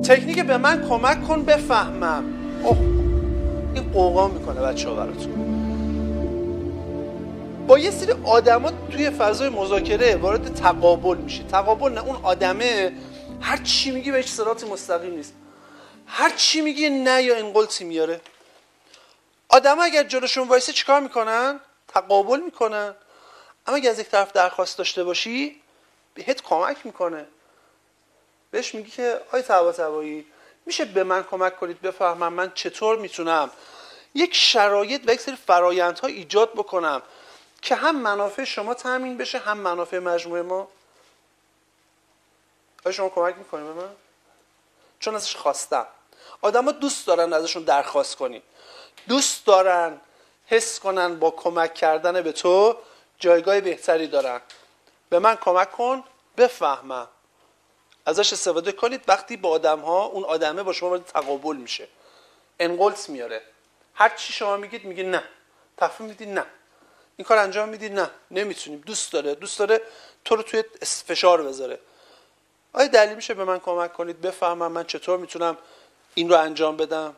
تکنیک به من کمک کن بفهمم. اوه این قوقا میکنه بچه‌ها براتون. با یه سری آدما توی فضای مذاکره وارد تقابل میشی. تقابل نه، اون آدمه هر چی میگی بهش صراط مستقیم نیست، هر چی میگی نه یا انقلتی میاره. آدما اگر جلوشون وایسی چیکار میکنن؟ تقابل میکنن. اما اگه از یک طرف درخواست داشته باشی بهت کمک میکنه. بهش میگی که آی طباطبایی میشه به من کمک کنید بفهمم من چطور میتونم یک شرایط و یک سری فرایندها ایجاد بکنم که هم منافع شما تامین بشه هم منافع مجموعه ما. آیا شما کمک میکنید به من؟ چون ازش خواستم. آدم ها دوست دارن ازشون درخواست کنی، دوست دارن حس کنن با کمک کردن به تو جایگاه بهتری دارن. به من کمک کن بفهمم. ازش استفاده کنید وقتی با آدم ها اون آدمه با شما وارد تقابل میشه، انقلت میاره. هر چی شما میگید میگه نه، تفهیم میدید نه، این کار انجام میدید نه، نمیتونیم. دوست داره تو رو توی فشار بذاره. آیا دلیل میشه به من کمک کنید بفهمم من چطور میتونم این رو انجام بدم؟